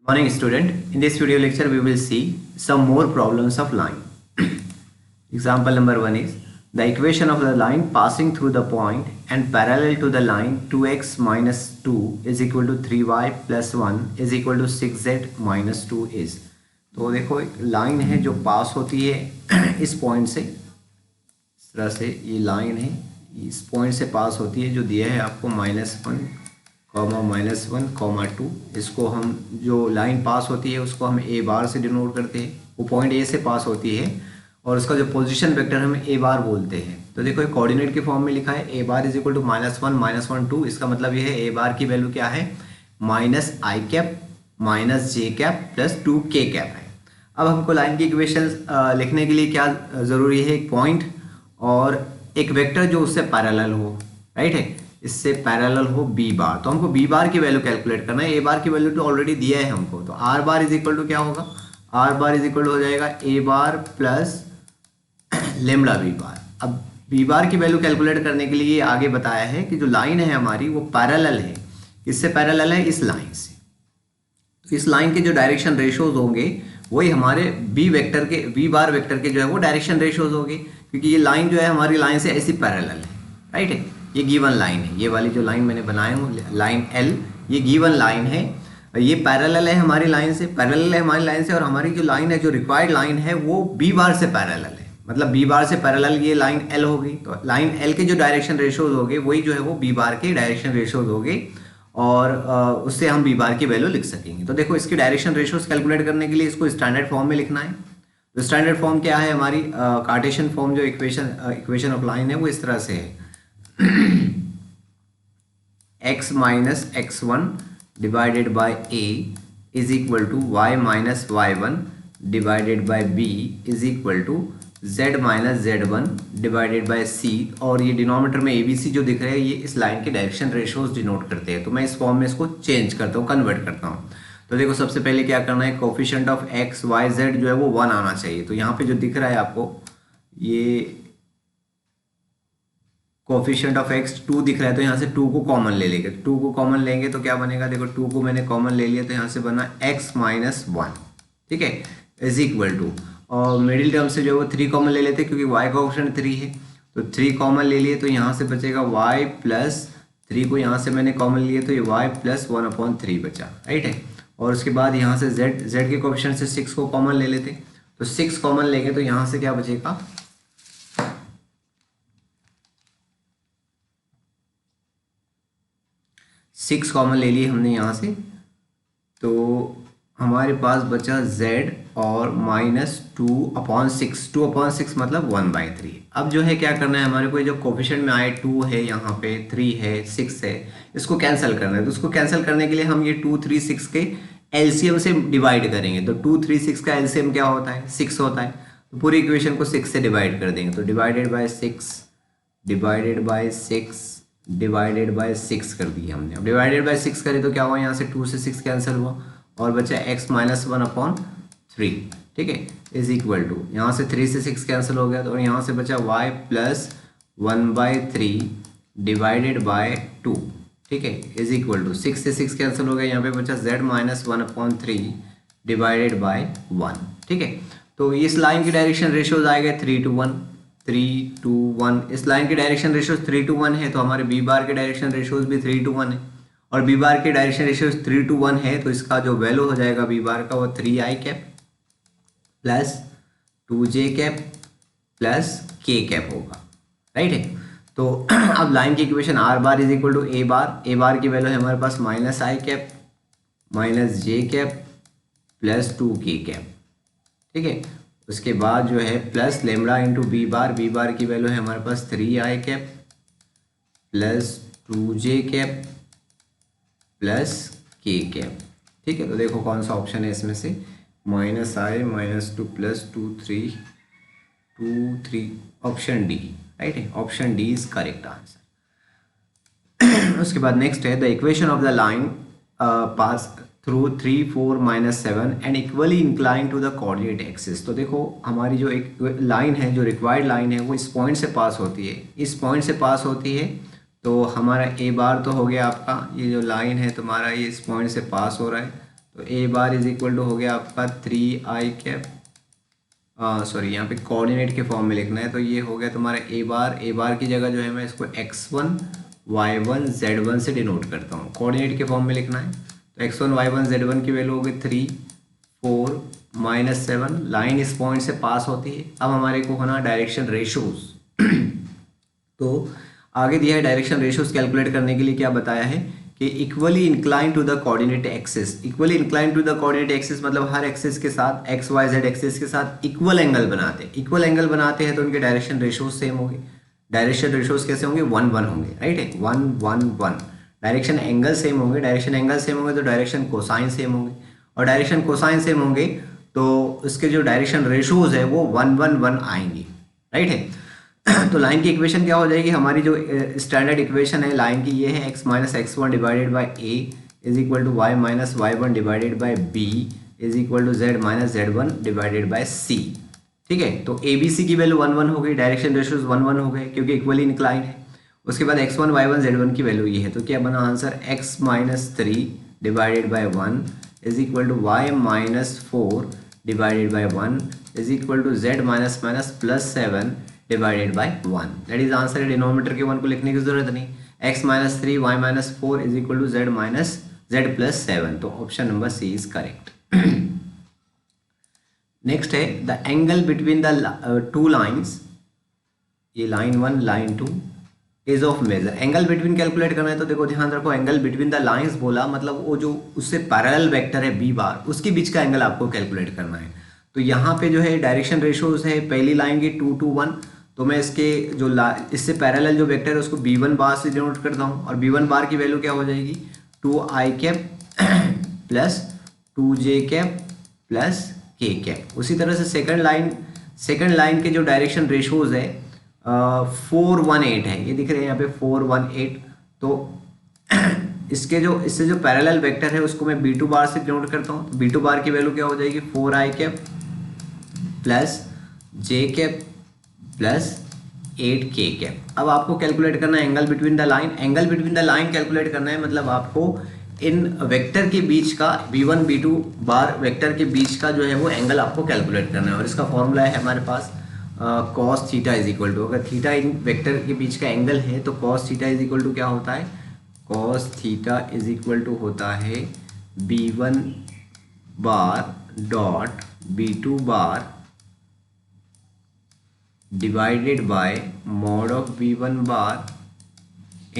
Morning student, in this video lecture we will see some more problems of line. Example number 1 is the equation of the line passing through the point and parallel to the line 2x minus 2 is equal to 3y plus 1 is equal to 6z minus 2 is. तो देखो एक line है जो पास होती है इस point से, इस तरह से ये लाइन है, इस पॉइंट से पास होती है जो दिया है आपको -1 -1 2। इसको हम जो लाइन पास होती है उसको हम ए बार से डिनोट करते हैं। वो पॉइंट ए से पास होती है और उसका जो पोजीशन वेक्टर हम ए बार बोलते हैं। तो देखो एक कोऑर्डिनेट के फॉर्म में लिखा है ए बार इज इक्वल टू -1 -1 2। इसका मतलब ये है ए बार की वैल्यू क्या है, -i cap -j cap plus 2k cap है। अब हमको लाइन की इक्वेशन लिखने के लिए क्या ज़रूरी है, एक पॉइंट और एक वेक्टर जो उससे पैरेलल हो, राइट है, इससे पैरेलल हो बी बार। तो हमको बी बार की वैल्यू कैलकुलेट करना है। ए बार की वैल्यू तो ऑलरेडी दिया है हमको, तो R bar is equal to क्या होगा, R bar is equal to हो जाएगा A bar plus lambda B bar. अब बी बार की वैल्यू कैलकुलेट करने के लिए आगे बताया है कि जो लाइन है हमारी वो पैरेलल है, किससे पैरेलल है, इस लाइन से। तो इस लाइन के जो डायरेक्शन रेशोज होंगे वही हमारे बी वेक्टर के, बी बार वेक्टर के जो है वो डायरेक्शन रेशोज होंगे, क्योंकि ये लाइन जो है हमारी लाइन से ऐसी पैरेलल है, राइट है। ये गिवन लाइन है, ये वाली जो लाइन मैंने बनाया हूँ लाइन एल, ये गिवन लाइन है, ये पैरेलल है हमारी लाइन से, पैरेलल है हमारी लाइन से। और हमारी जो लाइन है, जो रिक्वायर्ड लाइन है, वो बी बार से पैरेलल है, मतलब बी बार से पैरेलल ये लाइन एल होगी। तो लाइन एल के जो डायरेक्शन रेशोज होंगे वही जो है वो बी बार के डायरेक्शन रेशोज होंगे और उससे हम बी बार की वैल्यू लिख सकेंगे। तो देखो इसकी डायरेक्शन रेशोज कैलकुलेट करने के लिए इसको स्टैंडर्ड फॉर्म में लिखना है। तो स्टैंडर्ड फॉर्म क्या है, हमारी कार्टेशियन फॉर्म जो इक्वेशन ऑफ लाइन है वो इस तरह से है x minus x1 divided by a is equal to y minus y1 divided by b is equal to z minus z1 divided by c। और ये डिनोमिनेटर में abc जो दिख रहे हैं ये इस लाइन के डायरेक्शन रेशोज डिनोट करते हैं। तो मैं इस फॉर्म में इसको चेंज करता हूँ, कन्वर्ट करता हूँ। तो देखो सबसे पहले क्या करना है, coefficient of x y z जो है वो 1 आना चाहिए। तो यहाँ पे जो दिख रहा है आपको ये कोफिशिएंट ऑफ x 2 दिख रहा है, तो यहाँ से 2 को कॉमन ले लेंगे। 2 को कॉमन लेंगे तो क्या बनेगा, देखो 2 को मैंने कॉमन ले लिया तो यहाँ से बना x माइनस 1, ठीक है, इज इक्वल टू, और मिडिल टर्म से जो है वो 3 कॉमन ले लेते क्योंकि y का ऑप्शन 3 है, तो 3 कॉमन ले लिए तो यहाँ से बचेगा y प्लस 3 को यहाँ से मैंने कॉमन लिए तो ये y प्लस 1/3 बचा, राइट है। और उसके बाद यहाँ से z के कोफिशिएंट से 6 को कॉमन ले लेते, तो 6 कॉमन लेंगे तो यहाँ से क्या बचेगा, 6 कॉमन ले लिए हमने यहाँ से, तो हमारे पास बचा z और -2/6। 2/6 मतलब 1/3। अब जो है क्या करना है, हमारे को जो कोफिशिएंट में आए 2 है, यहाँ पे 3 है, 6 है, इसको कैंसिल करना है। तो उसको कैंसिल करने के लिए हम ये 2 3 6 के एलसीएम से डिवाइड करेंगे। तो 2 3 6 का एलसीएम क्या होता है, 6 होता है। तो पूरी इक्वेशन को 6 से डिवाइड कर देंगे। तो divided by 6 divided by 6 divided by 6 कर दिया हमने। अब डिवाइडेड बाय 6 करें तो क्या हुआ, यहाँ से 2 से 6 कैंसिल हुआ और बचा x माइनस 1/3, ठीक है, इज इक्वल टू, यहाँ से 3 से 6 कैंसिल हो गया तो, और यहाँ से बचा y प्लस 1/3 डिवाइडेड बाय 2, ठीक है, इज इक्वल टू 6 से 6 कैंसिल हो गया, यहाँ पे बचा z माइनस 1/3 डिवाइडेड बाय 1, ठीक है। तो इस लाइन की डायरेक्शन रेशियोज आएगा 3:1 3:1। इस लाइन की डायरेक्शन रेशियोज 3:1 है, तो हमारे बी बार के डायरेक्शन रेशियोज भी 3:1 है, और बी बार के डायरेक्शन रेशियोज 3:1 है, तो इसका जो वैल्यू हो जाएगा बी बार का वो 3i cap plus 2j cap plus k cap होगा, राइट है। तो अब लाइन की equation R bar is equal to A bar की वैल्यू है हमारे पास -i cap -j cap plus 2k cap, ठीक है। उसके बाद जो है plus lambda into B bar की वैल्यू है हमारे पास 3i cap plus 2j cap plus k cap, ठीक है। तो देखो कौन सा ऑप्शन है इसमें से, -i -2 plus 2 3 option D, right है, option D is correct answer. उसके बाद नेक्स्ट है the equation of the line pass through 3 4 -7 and equally incline to the coordinate axis. तो देखो हमारी जो एक लाइन है, जो रिक्वायर्ड लाइन है, वो इस पॉइंट से पास होती है, इस पॉइंट से पास होती है। तो हमारा ए बार तो हो गया आपका, ये जो लाइन है तुम्हारा ये इस पॉइंट से पास हो रहा है, तो ए बार इज इक्वल टू हो गया आपका 3i कैप, सॉरी यहाँ पे कोऑर्डिनेट के फॉर्म में लिखना है, तो ये हो गया तुम्हारा ए बार की जगह जो है मैं इसको x1 y1 z1 से डिनोट करता हूँ, कोऑर्डिनेट के फॉर्म में लिखना है। तो x1 y1 z1 की वैल्यू हो गई 3 4 -7, लाइन इस पॉइंट से पास होती है। अब हमारे को होना डायरेक्शन रेशोज तो आगे दिया है डायरेक्शन रेशोज कैलकुलेट करने के लिए क्या बताया है कि equally incline to the coordinate axis. Equally incline to the coordinate axis मतलब हर एक्सिस के साथ एक्स वाई जेड एक्सिस के साथ इक्वल एंगल बनाते हैं। इक्वल एंगल बनाते हैं तो उनके डायरेक्शन रेशोज सेम होंगे। डायरेक्शन रेशोज कैसे होंगे? 1 1 होंगे, राइट है, 1 1 1। डायरेक्शन एंगल सेम होंगे, डायरेक्शन एंगल सेम होंगे तो डायरेक्शन कोसाइन सेम होंगे, और डायरेक्शन कोसाइन सेम होंगे तो उसके जो डायरेक्शन रेशोज है वो 1 1 1 आएंगे, राइट है। तो लाइन की इक्वेशन क्या हो जाएगी? हमारी जो स्टैंडर्ड इक्वेशन है लाइन की ये है x minus x1 divided by a is equal to y minus y1 divided by b is equal to z minus z1 divided by c। ठीक है, तो ए बी सी की वैल्यू 1 1 हो गई, डायरेक्शन रेशोज 1 1 हो गए क्योंकि इक्वली इंक्लाइन है। उसके बाद x1 y1 z1 की वैल्यू ये है, तो क्या बना answer? x minus 3 divided by 1 is equal to y minus 4 divided by 1 is equal to z minus minus plus 7 divided by 1। That is answer है। डिनोमिनेटर के 1 को लिखने की जरूरत नहीं। x minus 3 y minus 4 is equal to z minus z plus 7, तो option number C is correct. Next है the angle between the two lines, ये line 1 line 2 is of measure. Angle between calculate करना है तो देखो ध्यान रखो, angle between the lines बोला मतलब वो जो उससे पैरेलल वेक्टर है b बार उसके बीच का एंगल आपको कैलकुलेट करना है। तो यहाँ पे जो है डायरेक्शन रेशोज है पहली लाइन की 2 2 1, तो मैं इसके जो इससे पैरेलल जो वेक्टर है उसको b1 बार से डिनोट करता हूँ, और b1 बार की वैल्यू क्या हो जाएगी? 2i cap plus 2j cap plus k cap. उसी तरह से सेकंड लाइन के जो डायरेक्शन रेशोज है 4 1 8 है, ये दिख रहे हैं यहाँ पे 4 1 8। तो इससे जो पैरेलल वेक्टर है उसको मैं b2 बार से डिनोट करता हूँ। तो b2 बार की वैल्यू क्या हो जाएगी? 4i cap plus j cap plus 8k cap. अब आपको कैलकुलेट करना है angle between the line. Angle between the line calculate करना है मतलब आपको इन वेक्टर के बीच का b1 b2 बार वेक्टर के बीच का जो है वो एंगल आपको कैलकुलेट करना है, और इसका फॉर्मूला है हमारे पास cos theta is equal to, अगर थीटा इन वेक्टर के बीच का एंगल है तो cos theta is equal to क्या होता है? cos theta is equal to होता है b1 bar dot b2 bar divided by mod of b1 bar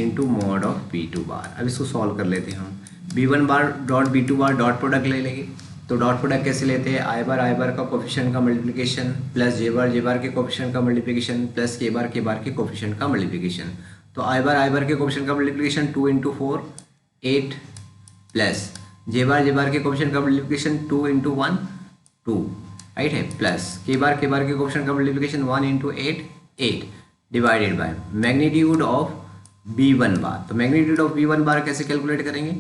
into mod of b2 bar. अब इसको सॉल्व कर लेते हैं हम। b1 bar dot b2 bar dot product ले लेंगे, तो डॉट प्रोडक्ट कैसे लेते हैं? आई बार का कोफिशिएंट का मल्टीप्लिकेशन प्लस जे बार के कोफिशिएंट का मल्टीप्लिकेशन प्लस के बार के कोफिशिएंट का मल्टीप्लिकेशन। तो आई बार के कोफिशिएंट का मल्टीप्लिकेशन 2 इंटू 4 8 प्लस जे बार के कोफिशिएंट का मल्टीप्लिकेशन 2 इंटू 1 2, राइट है, प्लस के बार के कोफिशिएंट का multiplication 1 into 8 8 divided by magnitude of b1 बार। तो मैग्नीट्यूड ऑफ b1 बार कैसे कैलकुलेट करेंगे?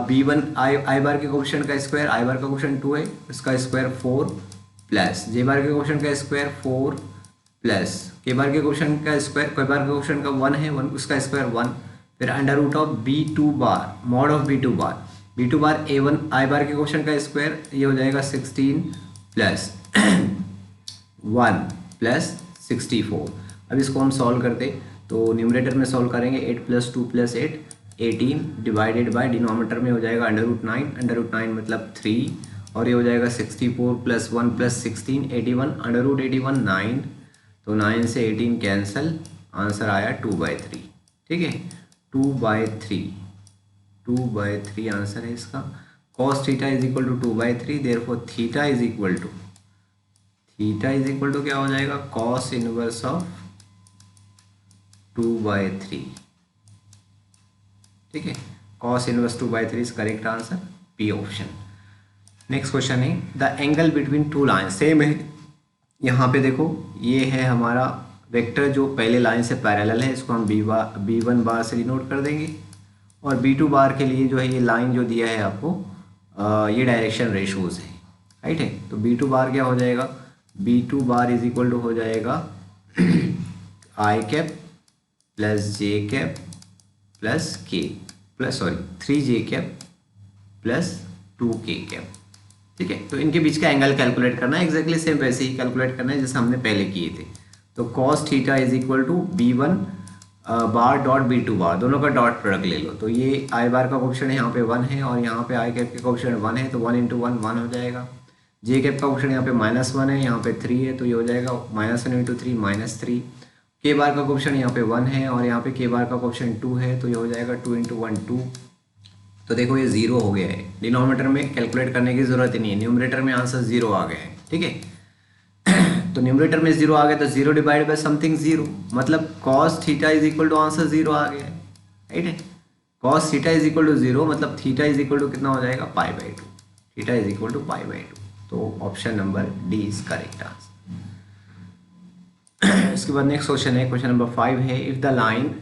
b1 आई बार के कोफिशिएंट का स्क्वायर, आई बार का कोफिशिएंट 2 है, इसका स्क्वायर 4 प्लस जे बार के कोफिशिएंट का स्क्वायर 4 प्लस के बार के कोफिशिएंट का स्क्वायर, के बार के कोफिशिएंट का 1 है 1, उसका स्क्वायर 1, फिर under root of b2 bar mod of b2 bar a1 I bar के कोफिशिएंट का स्क्वायर ये हो जाएगा 16 प्लस 1 प्लस 64। अब इसको हम सॉल्व करते तो न्यूमरेटर में सॉल्व करेंगे 8 plus 2 plus 8 18 divided by denominator में हो जाएगा अंडर रूट 9 मतलब 3, और ये हो जाएगा 64 प्लस 1 प्लस 16 81 अंडर रूट 81 9, तो 9 से 18 कैंसल, आंसर आया 2/3। ठीक है, 2/3 आंसर है इसका। cos theta is equal to 2/3, therefore theta is equal to क्या हो जाएगा? cos inverse of 2/3। ठीक है, cos inverse 2/3 is correct answer, B option. Next question है the angle between two line. Same है, यहाँ पे देखो ये है हमारा वेक्टर जो पहले लाइन से पैरेलल है, इसको हम b1 बार से डिनोट कर देंगे, और b2 बार के लिए जो है ये लाइन जो दिया है आपको ये डायरेक्शन रेशोज है, राइट है। तो b2 बार क्या हो जाएगा? b2 bar is equal to हो जाएगा आई कैप प्लस जे कैप प्लस के plus 3j cap plus 2k cap. ठीक है, तो इनके बीच का एंगल कैलकुलेट करना है, एग्जैक्टली सेम वैसे ही कैलकुलेट करना है जैसे हमने पहले किए थे। तो cos theta is equal to b1 bar dot b2 bar, दोनों का डॉट प्रोडक्ट ले लो। तो ये आई बार का ऑप्शन यहाँ पे 1 है और यहाँ पे आई कैप का ऑप्शन 1 है, तो 1 इंटू 1 1 हो जाएगा। जे कैप का ऑप्शन यहाँ पे -1 है, यहाँ पे 3 है, तो ये हो जाएगा -1 इंटू 3 -3। के बार का ऑप्शन यहाँ पे 1 है और यहाँ पे के बार का ऑप्शन 2 है, तो ये हो जाएगा 2 इंटू 1 2। तो देखो ये 0 हो गया है, डिनोमिनेटर में कैलकुलेट करने की जरूरत ही नहीं है, न्यूमरेटर में आंसर 0 आ गया है। ठीक है, तो न्यूमरेटर में 0 आ गया तो 0 डिवाइड बाय समथिंग 0, मतलब cos theta is equal to answer 0 आ गया है। राइट है, cos theta is equal to 0 मतलब थीटा इज इक्वल टू कितना हो जाएगा, π/2, थीटा इज इक्वल टू π/2। तो option number D is correct answer. इसके बाद नेक्स्ट क्वेश्चन है, क्वेश्चन नंबर 5 है, if the line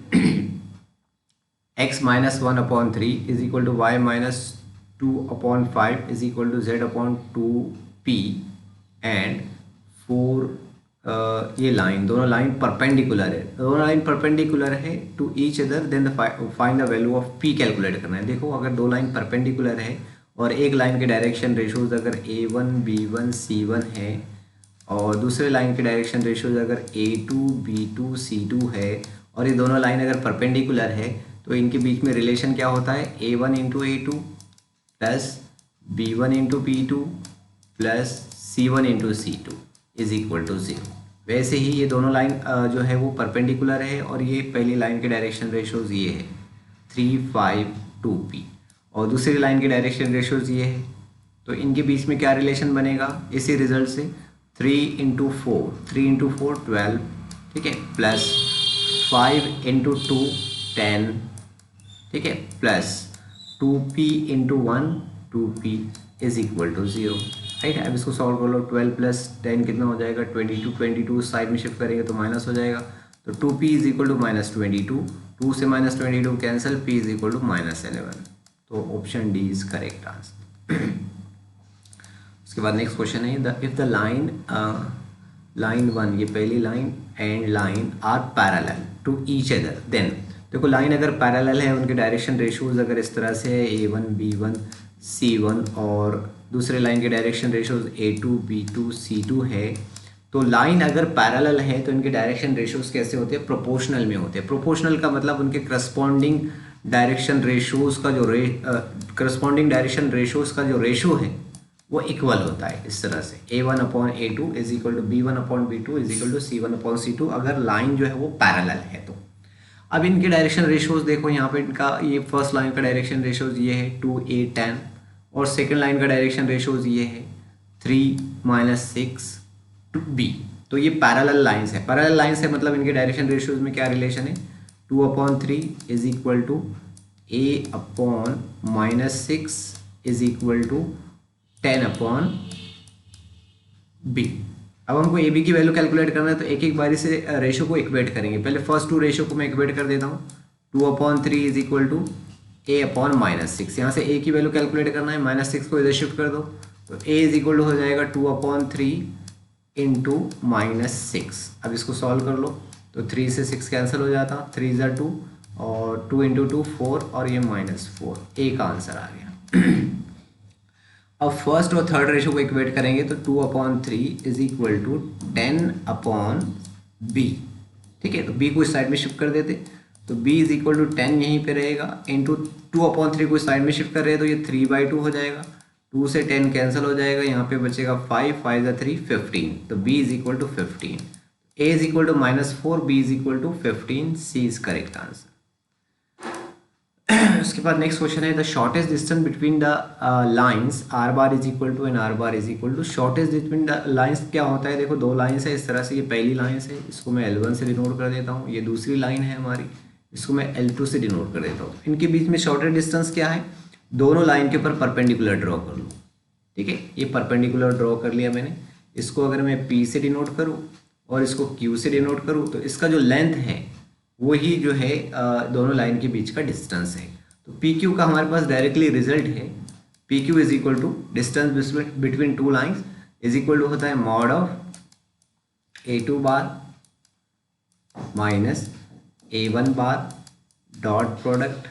x minus 1/3 is equal to y minus 2/5 is equal to z/2p and 4 ये line, दोनों लाइन परपेंडिकुलर है, दोनों line perpendicular है to each other, then find the value of p calculate करना है। देखो अगर दो लाइन परपेंडिकुलर है और एक लाइन के डायरेक्शन रेशोज अगर a1 b1 c1 है और दूसरे लाइन के डायरेक्शन रेशोज अगर a2 b2 c2 है और ये दोनों लाइन अगर परपेंडिकुलर है तो इनके बीच में रिलेशन क्या होता है, a1 into a2 plus b1 into b2 plus c1 into c2 is equal to 0। वैसे ही ये दोनों लाइन जो है वो परपेंडिकुलर है और ये पहली लाइन के डायरेक्शन रेशोज ये है 3 5 2p और दूसरी लाइन के डायरेक्शन रेशोज ये है, तो इनके बीच में क्या रिलेशन बनेगा इसी रिजल्ट से, 3 इंटू 4 12, ठीक है, प्लस 5 इंटू 2 10, ठीक है, plus 2p into 1 2p is equal to 0। Right है, अब इसको सॉल्व कर लो, 12 प्लस 10 कितना हो जाएगा 22 साइड में शिफ्ट करेंगे तो माइनस हो जाएगा, तो 2p इज इक्वल टू -22, 2 से -22 cancel, p is equal to -11। तो option D is correct answer. उसके बाद नेक्स्ट क्वेश्चन है, इफ द लाइन 1 ये पहली लाइन and line are parallel to each other, then देखो लाइन अगर पैरेलल है उनके डायरेक्शन रेशोज अगर इस तरह से है a1 b1 c1 और दूसरे लाइन के direction ratios a2 b2 c2 है, तो लाइन अगर पैरेलल है तो इनके डायरेक्शन रेशोज कैसे होते हैं, प्रोपोर्शनल में होते हैं। प्रोपोर्शनल का मतलब उनके करस्पॉन्डिंग डायरेक्शन रेशोज का जो करस्पॉन्डिंग डायरेक्शन रेशोज का जो रेशो है वो इक्वल होता है इस तरह से, a1/a2 is equal to b1/b2 is equal to c1/c2 अगर लाइन जो है वो पैरेलल है तो। अब इनके डायरेक्शन रेशोज देखो, यहाँ पे इनका ये फर्स्ट लाइन का डायरेक्शन रेशोज ये है 2a 10 और सेकेंड लाइन का डायरेक्शन रेशोज ये है 3 -6 2b, तो ये पैरेलल लाइंस है। पैरेलल लाइंस है मतलब इनके डायरेक्शन रेशोज में क्या रिलेशन है, 2/3 is equal to a/-6 is equal to 10/b। अब हमको ए बी की वैल्यू कैलकुलेट करना है तो एक एक बारी से रेशो को इक्वेट करेंगे। पहले फर्स्ट 2 रेशो को मैं इक्वेट कर देता हूँ, 2/3 इज इक्वल टू a/-6, यहाँ से a की वैल्यू कैलकुलेट करना है, -6 को इधर शिफ्ट कर दो तो a इज इक्वल टू हो जाएगा 2/3 इंटू -6। अब इसको सॉल्व कर लो तो 3 से 6 कैंसिल हो जाता, 3 × 2 और 2 इंटू 2 4 और ये -4, a का आंसर आ गया। अब फर्स्ट और थर्ड रेशो को इक्वेट करेंगे तो 2/3 इज इक्वल टू 10/b, ठीक है, तो b को इस साइड में शिफ्ट कर देते तो b इज इक्वल टू 10 यहीं पे रहेगा, इंटू 2/3 को इस साइड में शिफ्ट कर रहे हैं तो ये 3/2 हो जाएगा, 2 से 10 कैंसिल हो जाएगा, यहाँ पे बचेगा 5 5 × 3 15, तो b is equal to 15, a is equal to -4, b is equal to 15, c is correct answer. उसके बाद नेक्स्ट क्वेश्चन है, the shortest distance between the lines R bar is equal to and R bar is equal to, shortest between the lines क्या होता है, देखो 2 lines है इस तरह से, ये पहली लाइंस है इसको मैं L1 से डिनोट कर देता हूँ, ये दूसरी लाइन है हमारी इसको मैं L2 से डिनोट कर देता हूँ। इनके बीच में शॉर्टेस्ट डिस्टेंस क्या है, दोनों लाइन के ऊपर परपेंडिकुलर ड्रॉ कर लो, ठीक है, ये परपेंडिकुलर ड्रॉ कर लिया मैंने, इसको अगर मैं P से डिनोट करूँ और इसको Q से डिनोट करूँ तो इसका जो लेंथ है वही जो है दोनों लाइन के बीच का डिस्टेंस है। तो पी क्यू का हमारे पास डायरेक्टली रिजल्ट है, P Q is equal to distance between 2 lines is equal to होता है mod of a2 bar minus a1 bar dot product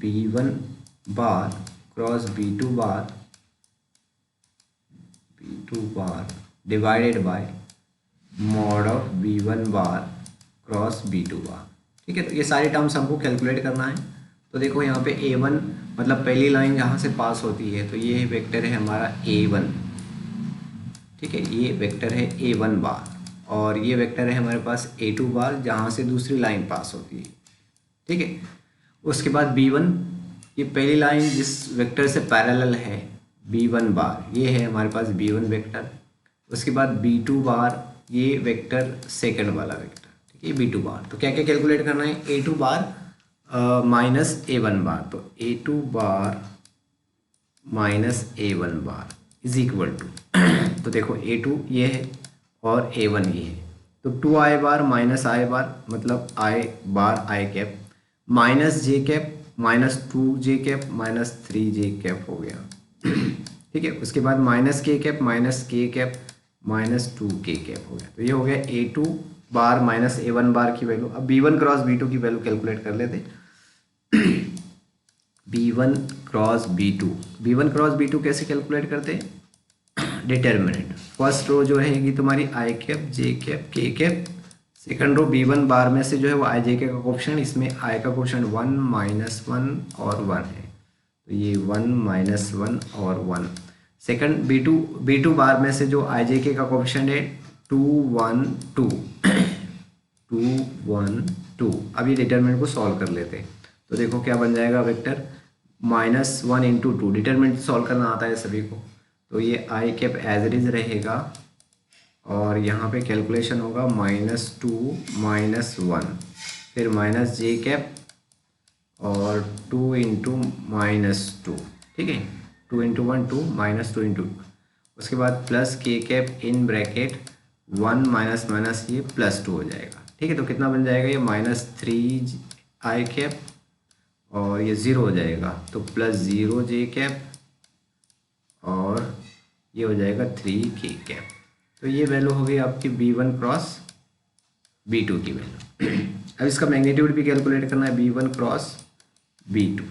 b1 bar cross b2 bar B2 bar divided by mod of B1 bar cross B2 bar. ठीक है, तो ये सारे terms हमको calculate करना है। तो देखो यहाँ पे A1 मतलब पहली लाइन जहाँ से पास होती है, तो ये वेक्टर है हमारा A1। ठीक है, ये वेक्टर है A1 बार, और ये वेक्टर है हमारे पास A2 बार जहाँ से दूसरी लाइन पास होती है। ठीक है, उसके बाद B1, ये पहली लाइन जिस वेक्टर से पैरेलल है B1 बार, ये है हमारे पास B1 वेक्टर। उसके बाद B2 बार, ये वेक्टर सेकंड वाला वेक्टर। ठीक है, B2 बार। तो क्या क्या कैलकुलेट करना है, A2 bar minus A1 bar. तो A2 bar minus A1 bar is equal to तो देखो A2 ये है और A1 ये है, तो 2i बार माइनस i बार मतलब i bar i cap minus j cap minus 2j cap minus 3j cap हो गया। ठीक है, उसके बाद minus k cap minus k cap minus 2k cap हो गया। तो ये हो गया A2 बार माइनस A1 बार की वैल्यू। अब B1 क्रॉस B2 की वैल्यू कैलकुलेट कर लेते। B1 cross B2, B1 cross B2 कैसे कैलकुलेट करते हैं, डिटर्मिनेंट। फर्स्ट रो जो रहेगी तुम्हारी आई कैप जे कैप के कैप, सेकंड रो B1 बार में से जो है वो आई जे के का कोफिशिएंट, इसमें आई का कोफिशिएंट 1 माइनस 1 और 1 है, तो ये 1 माइनस 1 और 1। सेकंड B2 बार में से जो आई जे के का कोफिशिएंट है 2 1 2 2 1 2। अब ये डिटर्मिनेंट को सॉल्व कर लेते हैं। तो देखो क्या बन जाएगा, vector minus 1 into 2, determinant solve करना आता है सभी को। तो ये आई कैप एज इट इज रहेगा, और यहाँ पे कैलकुलेशन होगा -2 -1, फिर माइनस जे कैप और 2 इंटू -2। ठीक है, 2 इंटू 1 2 -2 इंटू, उसके बाद प्लस के cap in bracket 1 minus minus ये +2 हो जाएगा। ठीक है, तो कितना बन जाएगा, ये -3 आई कैप और ये 0 हो जाएगा, तो +0 जे कैप और ये हो जाएगा 3k कैप। तो ये वैल्यू हो गई आपकी B1 क्रॉस B2 की वैल्यू। अब इसका मैग्नीट्यूड भी कैलकुलेट करना है, B1 क्रॉस B2।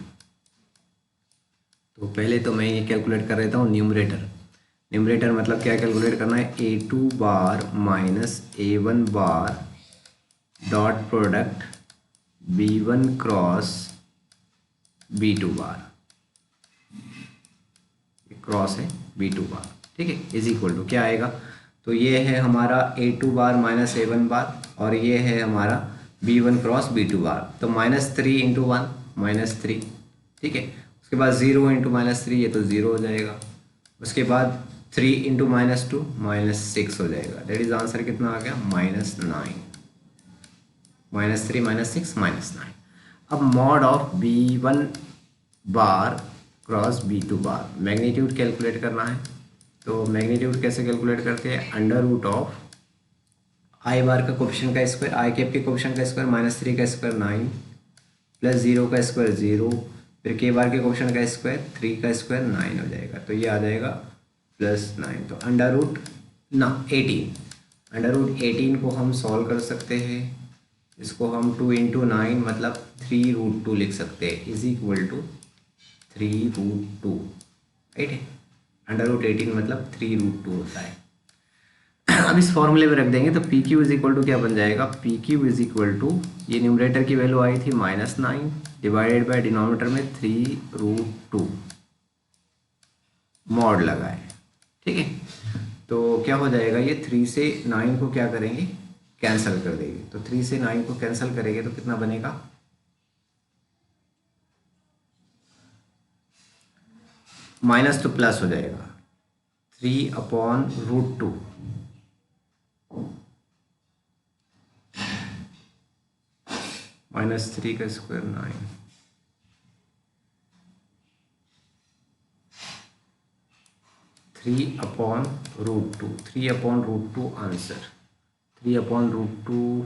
तो पहले तो मैं ये कैलकुलेट कर लेता हूँ न्यूमरेटर मतलब क्या कैलकुलेट करना है, A2 bar minus A1 bar dot product B1 cross B2 bar, cross है B2 बार। ठीक है, इज इक्वल टू क्या आएगा, तो ये है हमारा A2 बार माइनस A1 बार, और ये है हमारा B1 क्रॉस B2 बार। तो -3 इंटू 1 -3। ठीक है, उसके बाद 0 इंटू -3, ये तो 0 हो जाएगा। उसके बाद 3 इंटू -2 -6 हो जाएगा। दैट इज आंसर कितना आ गया, -9। -3 -6 -9। अब mod of B1 bar cross B2 bar, magnitude calculate करना है। तो मैग्नीट्यूड कैसे कैलकुलेट करते हैं, अंडर रूट ऑफ आई बार का कोफिशिएंट का स्क्वायर, आई कैप के कोफिशिएंट का स्क्वायर -3 का स्क्वायर 9 प्लस 0 का स्क्वायर 0, फिर के बार के कोफिशिएंट का स्क्वायर 3 का स्क्वायर 9 हो जाएगा। तो ये आ जाएगा +9। तो अंडर रूट 18 को हम सॉल्व कर सकते हैं। इसको हम 2 इंटू 9 मतलब 3√2 लिख सकते हैं, इज इक्वल टू 3√2। राइट है, अंडर रूट 18 मतलब 3√2 होता है। अब इस फॉर्मूले में रख देंगे तो P Q is equal to क्या बन जाएगा, P Q is equal to, ये न्यूमरेटर की वैल्यू आई थी -9 डिवाइडेड बाय डिनोमिनेटर में 3√2 मॉड लगाए। ठीक है, तो क्या हो जाएगा, ये 3 से 9 को क्या करेंगे, कैंसिल कर देंगे। तो 3 से 9 को कैंसिल करेंगे तो कितना बनेगा, माइनस तो प्लस हो जाएगा, 3/√2 -3 का स्क्वायर 9, 3/√2, 3/√2 आंसर। 3/√2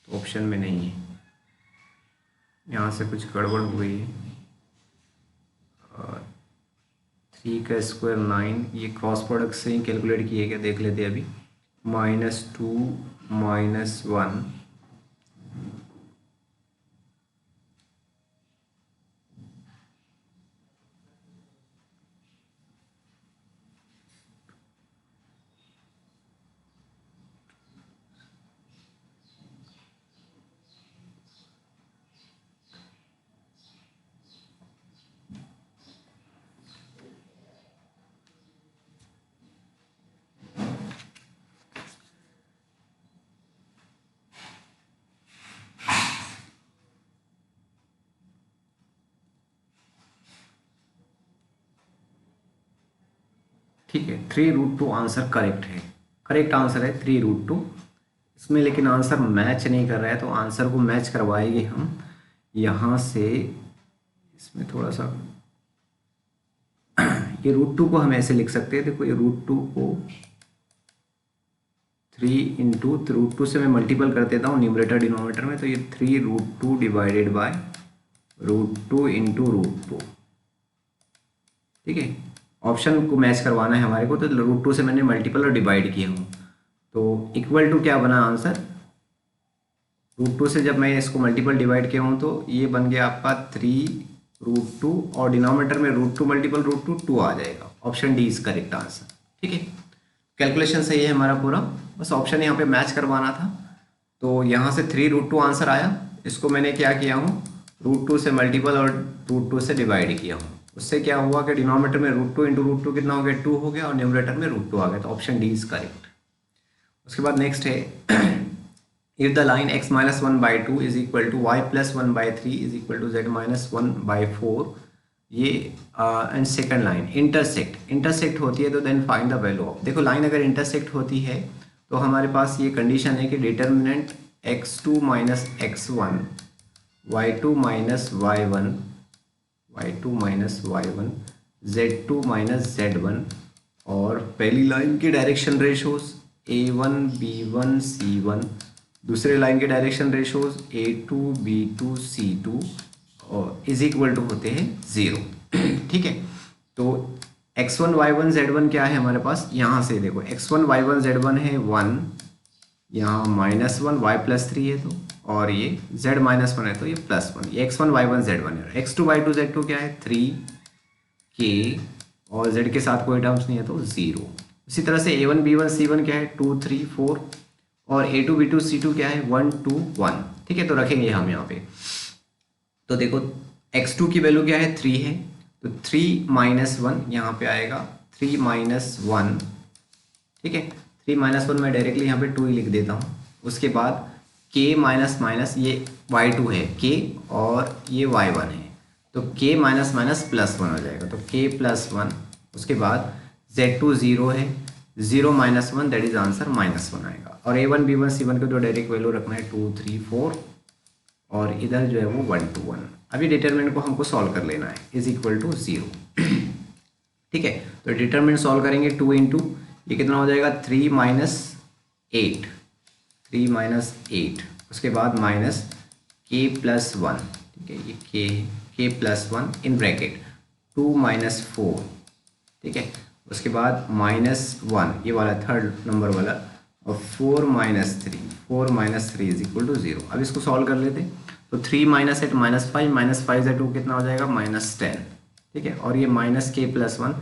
तो ऑप्शन में नहीं है, यहाँ से कुछ गड़बड़ हुई है। 3 का स्क्वायर 9, ये क्रॉस प्रोडक्ट से ही कैलकुलेट किए क्या, देख लेते हैं अभी। -2 -1 -2 ठीक है, 3√2 आंसर करेक्ट है, करेक्ट आंसर है 3√2 इसमें। लेकिन आंसर मैच नहीं कर रहा है, तो आंसर को मैच करवाएंगे हम यहाँ से। इसमें थोड़ा सा ये √2 को हम ऐसे लिख सकते हैं, देखो ये √2 को 3 इंटू √2 से मैं मल्टीपल कर देता हूँ न्यूमरेटर डिनोमिनेटर में, तो ये 3√2 डिवाइडेड बाय √2 इंटू √2। ठीक है, ऑप्शन को मैच करवाना है हमारे को, तो √2 से मैंने मल्टीपल और डिवाइड किया हूँ, तो इक्वल टू क्या बना आंसर, √2 से जब मैं इसको मल्टीपल डिवाइड किया हूँ तो ये बन गया आपका 3√2 और डिनोमिनेटर में √2 मल्टीपल √2 2 आ जाएगा। Option D is correct answer. ठीक है, कैलकुलेशन सही है हमारा पूरा, बस ऑप्शन यहाँ पे मैच करवाना था। तो यहाँ से 3√2 आंसर आया, इसको मैंने क्या किया हूँ √2 से मल्टीपल और √2 से डिवाइड किया हूँ। उससे क्या हुआ कि डिनोमिनेटर में √2 इंटू √2 कितना हो गया 2 हो गया और न्यूमरेटर में √2 आ गया, तो ऑप्शन डी इज करेक्ट। उसके बाद नेक्स्ट है if the line x minus 1/2 is equal to y plus 1/3 is equal to z minus 1/4, ये एंड सेकंड लाइन इंटरसेक्ट होती है, तो then find the value of. देखो लाइन अगर इंटरसेक्ट होती है तो हमारे पास ये कंडीशन है कि determinant x2 minus x1 y2 minus y1 z2 minus z1, और पहली लाइन की direction ratios a1 b1 c1, दूसरे लाइन के direction ratios a2 b2 c2 और इज इक्वल टू होते हैं 0। ठीक है, तो x1 y1 z1 क्या है हमारे पास, यहाँ से देखो x1 y1 z1 है 1, यहाँ -1 y + 3 है, तो और ये z -1 है तो ये +1, ये x1 y1 z1 है। x2 y2 z2 क्या है 3k और z के साथ कोई टर्म्स नहीं है तो 0। इसी तरह से a1 b1 c1 क्या है 2 3 4 और a2 b2 c2 क्या है 1 2 1। ठीक है, तो रखेंगे हम यहाँ पे, तो देखो x2 की वैल्यू क्या है 3 है, तो 3 - 1 यहाँ पे आएगा 3 - 1। ठीक है, 3 - 1 मैं डायरेक्टली यहाँ पे 2 ही लिख देता हूँ। उसके बाद k माइनस ये y2 है k और ये y1 है, तो k +1 हो जाएगा, तो k +1। उसके बाद z2 0 है, 0 - 1 दैट इज आंसर -1 आएगा। और a1 b1 c1 को जो डायरेक्ट वैल्यू रखना है 2 3 4 और इधर जो है वो 1 2 1। अभी डिटरमिनेंट को हमको सॉल्व कर लेना है, इज इक्वल टू 0। ठीक है, तो डिटरमिनेंट सॉल्व करेंगे 2 इंटू ये कितना हो जाएगा 3 - 8, 3 - 8। उसके बाद माइनस k + 1। ठीक है, ये k +1 इन ब्रैकेट 2 - 4। ठीक है, उसके बाद -1 ये वाला थर्ड नंबर वाला और 4 - 3, 4 - 3 इज इक्वल टू 0। अब इसको सॉल्व कर लेते, तो 3 - 8 -5 -5 से 2 कितना हो जाएगा -10। ठीक है, और ये -k + 1,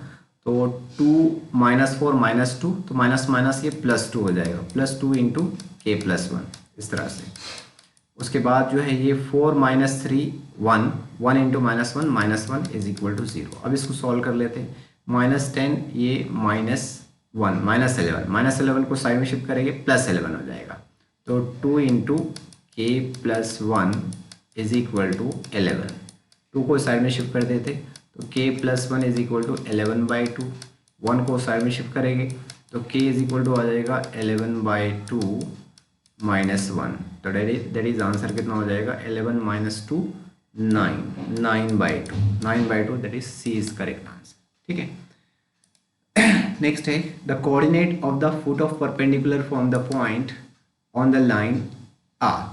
तो 2 - 4 -2, तो माइनस ये +2 हो जाएगा, +2 इंटू k + 1 इस तरह से। उसके बाद जो है ये 4 - 3 1, 1 इंटू -1 -1 इज इक्वल टू 0। अब इसको सॉल्व कर लेते हैं, -10 ये -1 -11 को साइड में शिफ्ट करेंगे +11 हो जाएगा, तो 2 into k + 1 is equal to 11। 2 को साइड में शिफ्ट कर देते, तो k + 1 इज इक्वल टू 11/2। 1 को साइड में शिफ्ट करेंगे तो k इज इक्वल टू आ जाएगा 11/2 -1, तो दैट इज आंसर कितना हो जाएगा 11 - 2 9, 9/2 that is C is correct answer. ठीक है, नेक्स्ट है the coordinate of the foot of perpendicular from the point on the line R.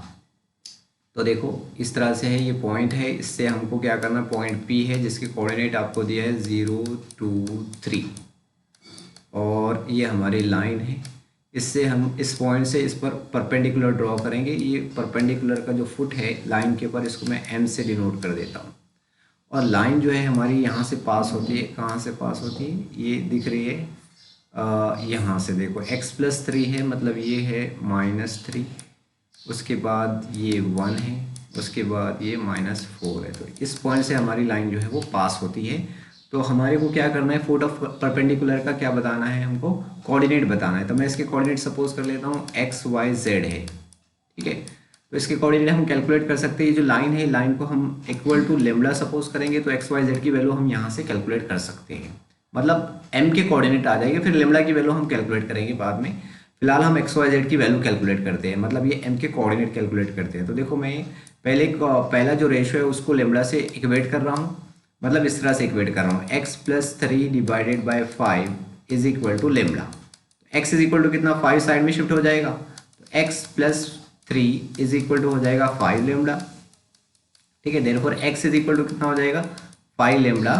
तो देखो इस तरह से है, ये पॉइंट है, इससे हमको क्या करना, पॉइंट P है जिसके कोऑर्डिनेट आपको दिया है 0 2 3 और ये हमारी लाइन है। इससे हम इस पॉइंट से इस पर परपेंडिकुलर ड्रॉ करेंगे। ये परपेंडिकुलर का जो फुट है लाइन के ऊपर, इसको मैं M से डिनोट कर देता हूँ। और लाइन जो है हमारी यहाँ से पास होती है, कहाँ से पास होती है, ये दिख रही है यहाँ से। देखो x + 3 है, मतलब ये है -3, उसके बाद ये 1 है, उसके बाद ये -4 है। तो इस पॉइंट से हमारी लाइन जो है वो पास होती है। तो हमारे को क्या करना है, फुट ऑफ परपेंडिकुलर का क्या बताना है, हमको कोऑर्डिनेट बताना है। तो मैं इसके कोऑर्डिनेट सपोज कर लेता हूँ x y z है। ठीक है, तो इसके कोऑर्डिनेट हम कैलकुलेट कर सकते हैं। ये जो लाइन है, लाइन को हम इक्वल टू लेमडा सपोज करेंगे तो x y z की वैल्यू हम यहाँ से कैलकुलेट कर सकते हैं। मतलब m के कोऑर्डिनेट आ जाएंगे, फिर लेमड़ा की वैल्यू हम कैलकुलेट करेंगे बाद में। फिलहाल हम एक्स वाई जेड की वैल्यू कैलकुलेट करते हैं, मतलब ये m के कोऑर्डिनेट कैलकुलेट करते हैं। तो देखो मैं पहला जो रेशो है उसको लेमड़ा से इक्वेट कर रहा हूँ, मतलब इस तरह से इक्वेट कर रहा हूँ, x+3 divided by 5 is equal to lambda. x is equal to कितना, 5 साइड में शिफ्ट हो जाएगा, तो x+3 इज इक्वल टू हो जाएगा 5 लेमड़ा। ठीक है, therefore x is equal to कितना हो जाएगा, 5 लेमड़ा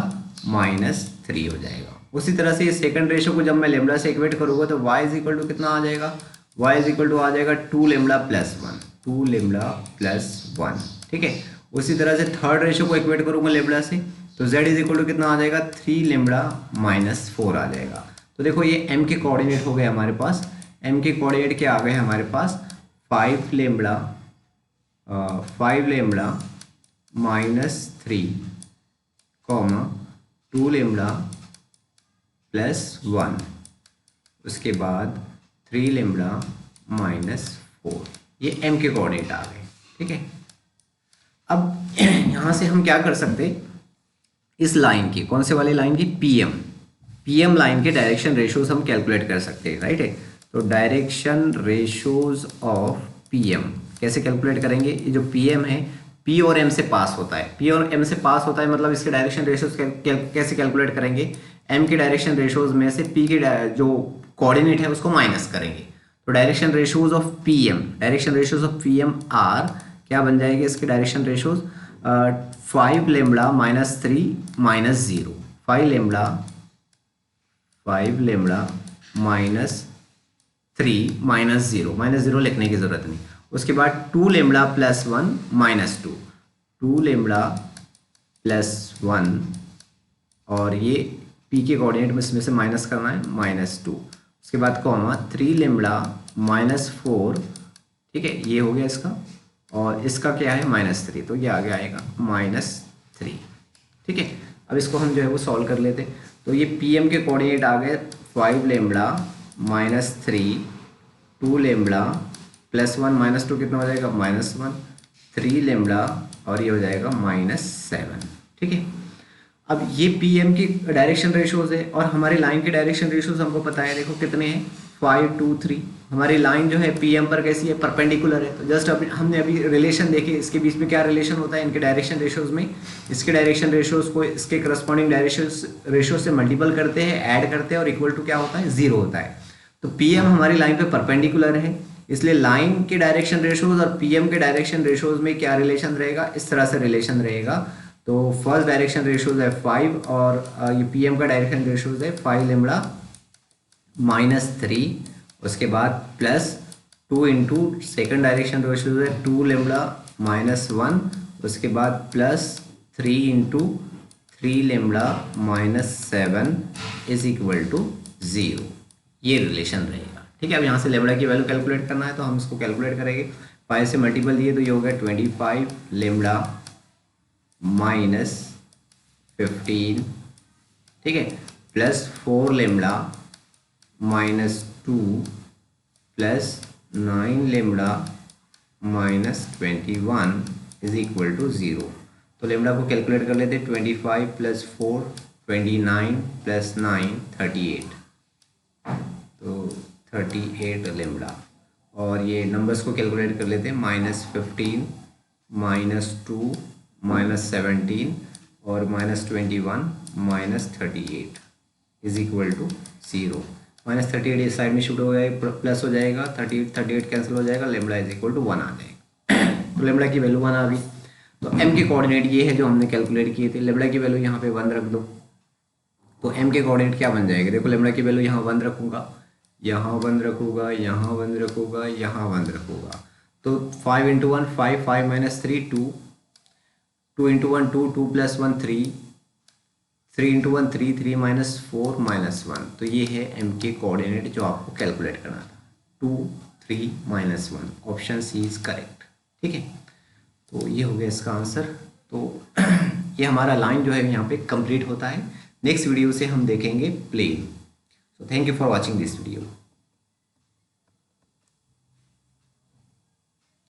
माइनस 3 हो जाएगा। उसी तरह से ये सेकंड रेशो को जब मैं लेमड़ा से इक्वेट करूँगा तो y इज इक्वल टू कितना आ जाएगा, y इज इक्वल टू आ जाएगा 2 लेमड़ा प्लस 1, 2 लेमड़ा प्लस 1। ठीक है, उसी तरह से थर्ड रेशो को इक्वेट करूँगा लेमड़ा से, तो z इज इक्वल टू कितना आ जाएगा, 3 लेमड़ा माइनस 4 आ जाएगा। तो देखो ये m के कोऑर्डिनेट हो गए हमारे पास, m के कोऑर्डिनेट क्या आ गए हमारे पास, 5 lambda minus 3 comma 2 lambda plus 1, उसके बाद 3 लेमड़ा माइनस 4, ये m के कोऑर्डिनेट आ गए। ठीक है, अब यहाँ से हम क्या कर सकते, इस लाइन की, कौन से वाली लाइन की, पीएम लाइन के डायरेक्शन रेशोज हम कैलकुलेट कर सकते हैं, राइट है। तो डायरेक्शन रेशोज ऑफ पीएम कैसे कैलकुलेट करेंगे, ये जो पीएम है पी और एम से पास होता है, पी और एम से पास होता है, मतलब इसके डायरेक्शन रेशोज कैसे कैलकुलेट करेंगे, एम के डायरेक्शन रेशोज में से पी के जो कोऑर्डिनेट है उसको माइनस करेंगे। तो direction ratios of PM are क्या बन जाएगी, इसके direction ratios 5 lambda minus 3 minus 0, 5 lambda minus 3 minus 0, minus 0 लिखने की जरूरत नहीं। उसके बाद 2 lambda plus 1 minus 2, 2 lambda plus 1, और ये पी के कोऑर्डिनेट में इसमें से माइनस करना है, माइनस 2। उसके बाद कॉमा 3 लेमड़ा माइनस 4, ठीक है, ये हो गया इसका, और इसका क्या है माइनस 3, तो ये आगे आएगा माइनस 3। ठीक है, अब इसको हम जो है वो सॉल्व कर लेते। तो ये पी एम के कोऑर्डिनेट आ गए 5 lambda minus 3, 2 lambda plus 1 minus 2 कितना हो जाएगा, माइनस 1, 3 लेमड़ा और ये हो जाएगा माइनस 7। ठीक है, अब ये पी एम की डायरेक्शन रेशोज है और हमारी लाइन के डायरेक्शन रेशोज हमको पता है, देखो कितने हैं, 5 2 3। हमारी लाइन जो है पी एम पर कैसी है, परपेंडिकुलर है। तो जस्ट अभी हमने अभी रिलेशन देखे, इसके बीच में क्या रिलेशन होता है इनके डायरेक्शन रेशोज में, इसके डायरेक्शन रेशोज को इसके करस्पॉन्डिंग डायरेक्शन रेशो से मल्टीपल करते हैं, ऐड करते हैं, और इक्वल टू क्या होता है, 0 होता है। तो पी एम हमारी लाइन पे परपेंडिकुलर है, इसलिए लाइन के डायरेक्शन रेशोज और पीएम के डायरेक्शन रेशोज में क्या रिलेशन रहेगा, इस तरह से रिलेशन रहेगा। तो फर्स्ट डायरेक्शन रेशोज है 5 और ये पीएम का डायरेक्शन रेशोज है 5 लेमड़ा माइनस 3, उसके बाद plus 2 into second direction ratios है 2 लेमड़ा माइनस 1, उसके बाद plus 3 into 3 lambda minus 7 is equal to 0, ये रिलेशन रहेगा। ठीक है, अब यहाँ से लेमड़ा की वैल्यू कैलकुलेट करना है तो हम इसको कैलकुलेट करेंगे, 5 से मल्टीपल दिए तो ये हो गया 25 लेमड़ा माइनस 15, ठीक है, plus 4 lambda minus 2 plus 9 lambda minus 21 is equal to 0। तो लेमड़ा को कैलकुलेट कर लेते, 25 प्लस 4 29 प्लस 9 38, तो 38 लेमड़ा। और ये नंबर्स को कैलकुलेट कर लेते हैं, माइनस 15 माइनस 2 माइनस 17 और minus 21 minus 38 is equal to 0। Minus 38 इस साइड में शिफ्ट हो जाएगा, प्लस हो जाएगा, 38 कैंसिल हो जाएगा, लेमड़ा इज इक्वल टू 1 आ जाएगा। तो लेमड़ा की वैल्यू 1 आ गई। तो m के कोऑर्डिनेट ये है जो हमने कैलकुलेट किए थे, लेमड़ा की वैल्यू यहाँ पे 1 रख दो, तो m के कोऑर्डिनेट क्या बन जाएगा, देखो लेमड़ा की वैल्यू यहाँ 1 रखूँगा, यहाँ 1 रखूँगा, यहाँ 1 रखूँगा, यहाँ 1 रखूँगा, तो 5 into 1 5, 5 minus 3 2, 2 into 1 2, 2 plus 1 3, 3 into 1 3, 3 minus 4 minus 1। तो ये है m के कोऑर्डिनेट जो आपको कैलकुलेट करना था, 2 3 minus 1, option C is correct. ठीक है, तो ये हो गया इसका आंसर। तो ये हमारा लाइन जो है यहाँ पे कंप्लीट होता है। नेक्स्ट वीडियो से हम देखेंगे plane. So thank you for watching this video.